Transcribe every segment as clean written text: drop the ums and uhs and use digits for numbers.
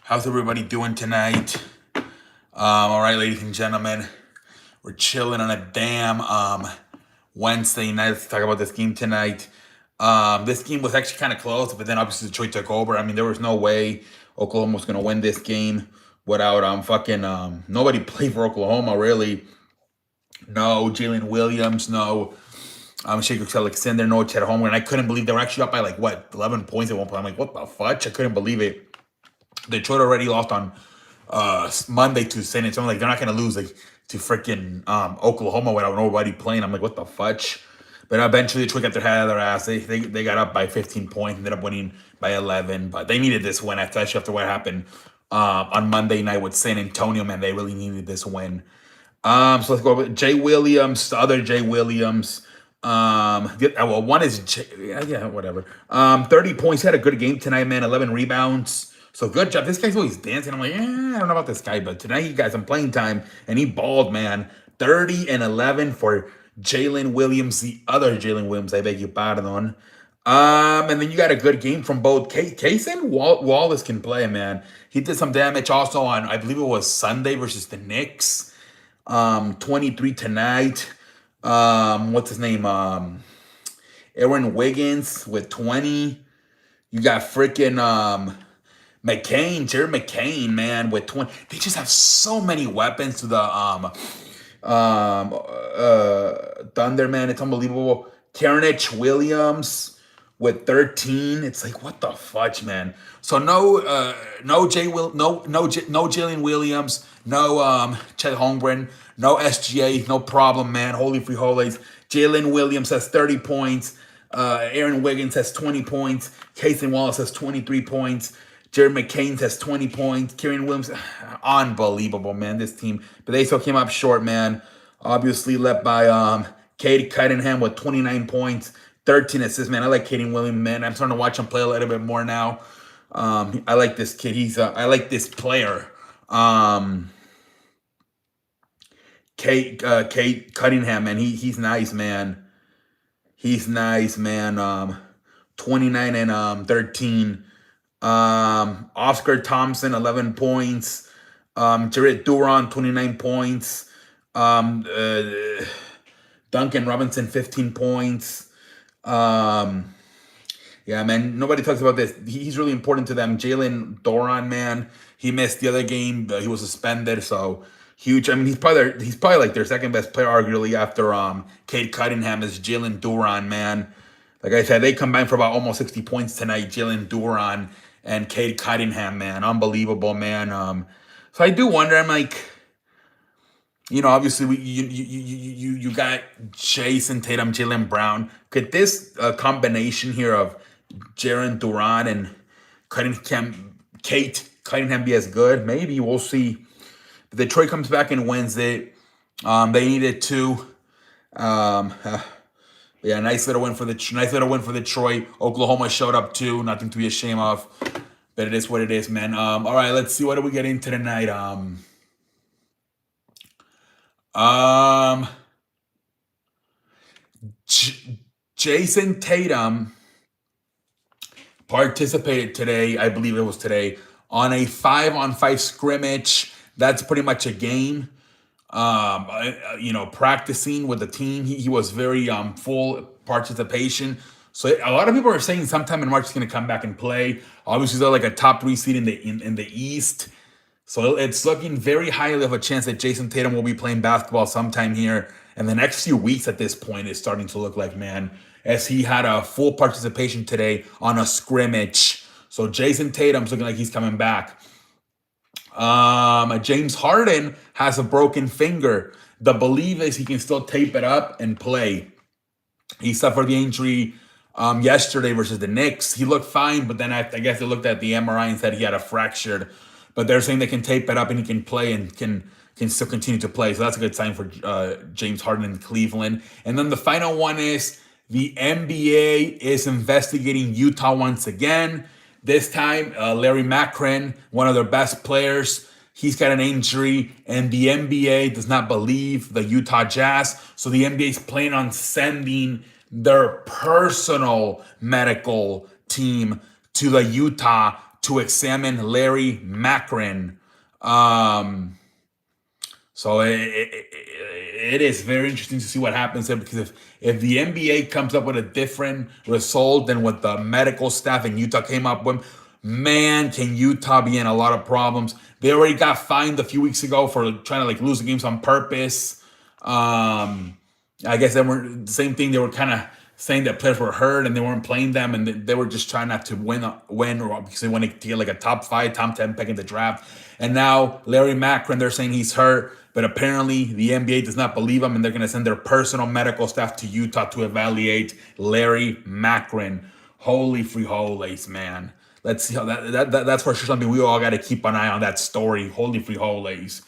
How's everybody doing tonight? All right, ladies and gentlemen, we're chilling on a damn Wednesday night. Let's talk about this game tonight. This game was actually kind of close, but then obviously Detroit took over. I mean, there was no way Oklahoma was gonna win this game without nobody played for Oklahoma really. No Jalen Williams, no Shaker Alexander, no Chet Holmgren. I couldn't believe they were actually up by 11 points at one point. I'm like, what the fudge? I couldn't believe it. Detroit already lost on Monday to San Antonio. Like they're not gonna lose to freaking Oklahoma without nobody playing. I'm like, what the fudge? But eventually Detroit got their head out of their ass. They got up by 15 points, ended up winning by 11. But they needed this win, especially after what happened on Monday night with San Antonio. Man, they really needed this win. So let's go with Jay Williams, the other Jay Williams. One is whatever. 30 points. He had a good game tonight, man. 11 rebounds. So good job. This guy's always dancing. I'm like, I don't know about this guy, but tonight he got some playing time and he balled, man. 30 and 11 for Jalen Williams, the other Jalen Williams, I beg your pardon. And then you got a good game from both. Kaysen Wallace can play, man. He did some damage also on, I believe it was Sunday versus the Knicks. 23 tonight. What's his name? Aaron Wiggins with 20. You got freaking Jared McCain, man, with 20. They just have so many weapons to the Thunder, man. It's unbelievable. Terrence Williams with 13. It's like, what the fudge, man. So no Jalen Williams, no Chet Holmgren, no SGA, no problem, man. Holy free holies. Jalen Williams has 30 points. Aaron Wiggins has 20 points. Kaysen Wallace has 23 points. Jared McCain has 20 points. Kieran Williams, unbelievable, man, this team. But they still came up short, man. Obviously led by Cade Cunningham with 29 points, 13 assists, man. I like Caden Williams, man. I'm starting to watch him play a little bit more now. I like this kid. I like this player. Cade Cunningham, man. He's nice, man. He's nice, man. 29 and 13. Oscar Thompson, 11 points. Jared Duran, 29 points. Duncan Robinson, 15 points. Yeah, man, nobody talks about this. He's really important to them. Jalen Duran, man, he missed the other game. He was suspended, so huge. I mean, he's probably like their second best player, arguably after Cade Cunningham is Jalen Duran, man. Like I said, they combined for about almost 60 points tonight. Jalen Duran and Cade Cunningham, man, unbelievable, man. So I do wonder. I'm like, obviously you got Jason Tatum, Jaylen Brown. Could this combination here of Jaren Duran and Cade Cunningham be as good? Maybe we'll see. If Detroit comes back and wins it. They needed to. Yeah, nice little win for Detroit. Oklahoma showed up too. Nothing to be ashamed of. But it is what it is, man. All right, let's see what do we get into tonight. Jason Tatum participated today, I believe it was today, on a 5-on-5 scrimmage. That's pretty much a game. Practicing with the team. He was very full participation. So a lot of people are saying sometime in March he's going to come back and play. Obviously, they're like a top 3 seed in the East. So it's looking very highly of a chance that Jason Tatum will be playing basketball sometime here in the next few weeks. At this point, it's starting to look like, man, as he had a full participation today on a scrimmage. So Jason Tatum's looking like he's coming back. James Harden has a broken finger. The belief is he can still tape it up and play. He suffered the injury yesterday versus the Knicks. He looked fine, but then I guess they looked at the MRI and said he had a fractured. But they're saying they can tape it up and he can play and can still continue to play. So that's a good sign for James Harden in Cleveland. And then the final one is the NBA is investigating Utah once again. This time, Larry Macron, one of their best players, he's got an injury, and the NBA does not believe the Utah Jazz. So the NBA is planning on sending their personal medical team to the Utah to examine Larry Macrin. Um, so it is very interesting to see what happens there, because if the NBA comes up with a different result than what the medical staff in Utah came up with, man, can Utah be in a lot of problems. They already got fined a few weeks ago for trying to like lose the games on purpose. I guess they were the same thing. They were kind of saying that players were hurt and they weren't playing them, and they were just trying not to win, or because they wanted to get like a top 5, top 10 pick in the draft. And now Larry Macrin, they're saying he's hurt, but apparently the NBA does not believe him, and they're going to send their personal medical staff to Utah to evaluate Larry Macrin. Holy free holies, man. Let's see how that's for sure something we all got to keep an eye on, that story. Holy free holies.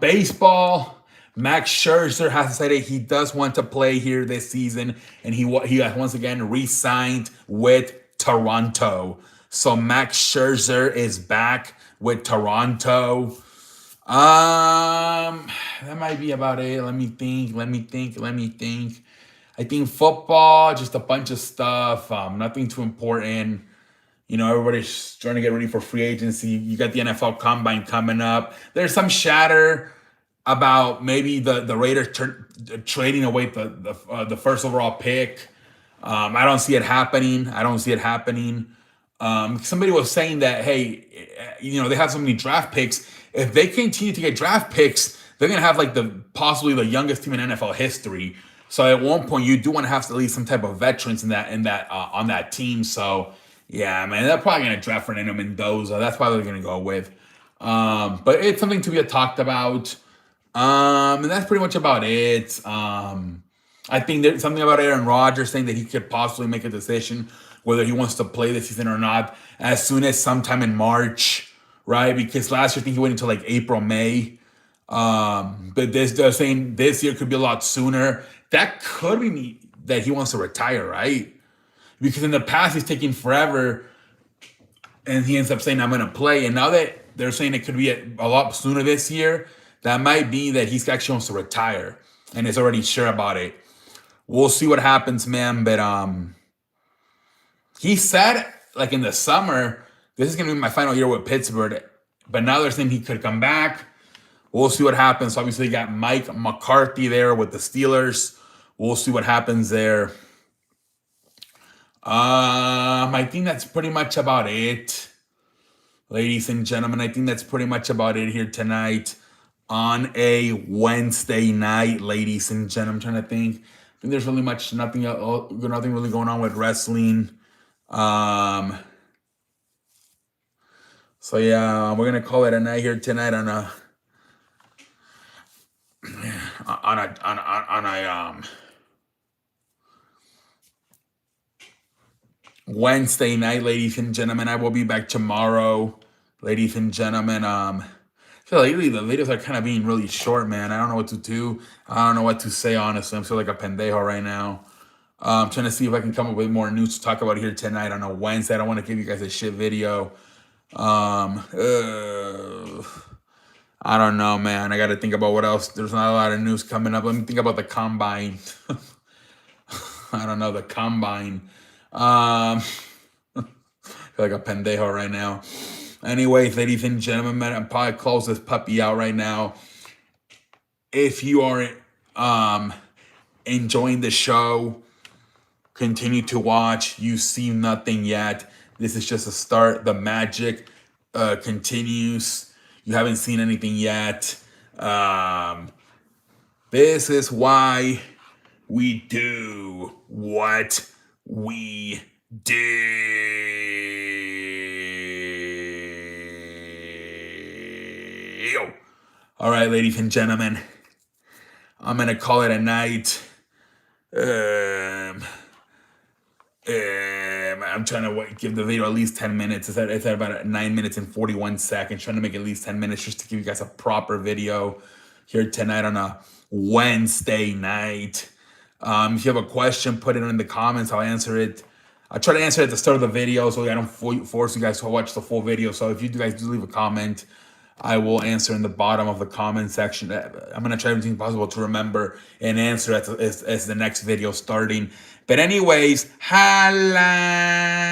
Baseball. Max Scherzer has decided he does want to play here this season, and he has once again re-signed with Toronto. So Max Scherzer is back with Toronto. That might be about it. Let me think. I think football, just a bunch of stuff. Nothing too important. You know, everybody's trying to get ready for free agency. You got the NFL Combine coming up. There's some chatter about maybe the Raiders trading away the first overall pick. I don't see it happening. Somebody was saying that, hey, you know, they have so many draft picks. If they continue to get draft picks, they're gonna have like possibly the youngest team in NFL history. So at one point, you do want to have at least some type of veterans on that team. So yeah, man, they're probably gonna draft Fernando Mendoza. That's probably they're gonna go with. But it's something to be talked about. And that's pretty much about it. I think there's something about Aaron Rodgers saying that he could possibly make a decision whether he wants to play this season or not as soon as sometime in March, right? Because last year I think he went until like April, May. But they're saying this year could be a lot sooner. That could be that he wants to retire, right? Because in the past he's taking forever, and he ends up saying I'm going to play. And now that they're saying it could be a lot sooner this year, that might be that he actually wants to retire and is already sure about it. We'll see what happens, man. But he said, like in the summer, this is going to be my final year with Pittsburgh. But now they're saying he could come back. We'll see what happens. So obviously, you got Mike McCarthy there with the Steelers. We'll see what happens there. I think that's pretty much about it, ladies and gentlemen. I think that's pretty much about it here tonight on a Wednesday night, ladies and gentlemen. I'm trying to think. I think there's really nothing really going on with wrestling. So yeah, we're gonna call it a night here tonight on a Wednesday night, ladies and gentlemen. I will be back tomorrow, ladies and gentlemen. So lately the videos are kind of being really short, man. I don't know what to do. I don't know what to say, honestly. I'm still like a pendejo right now. I'm trying to see if I can come up with more news to talk about here tonight on a Wednesday. I don't want to give you guys a shit video. I don't know, man. I got to think about what else. There's not a lot of news coming up. Let me think about the Combine. I don't know, the Combine. I feel like a pendejo right now. Anyways, ladies and gentlemen, man, I'll probably close this puppy out right now. If you are enjoying the show, continue to watch. You see nothing yet. This is just a start. The magic continues. You haven't seen anything yet. This is why we do what we do. All right, ladies and gentlemen, I'm gonna call it a night. I'm trying to give the video at least 10 minutes. It's at about 9 minutes and 41 seconds. Trying to make at least 10 minutes just to give you guys a proper video here tonight on a Wednesday night. If you have a question, put it in the comments. I'll answer it. I try to answer it at the start of the video so I don't force you guys to watch the full video. So if you guys do leave a comment, I will answer in the bottom of the comment section. I'm going to try everything possible to remember and answer as the next video starting. But anyways, holla!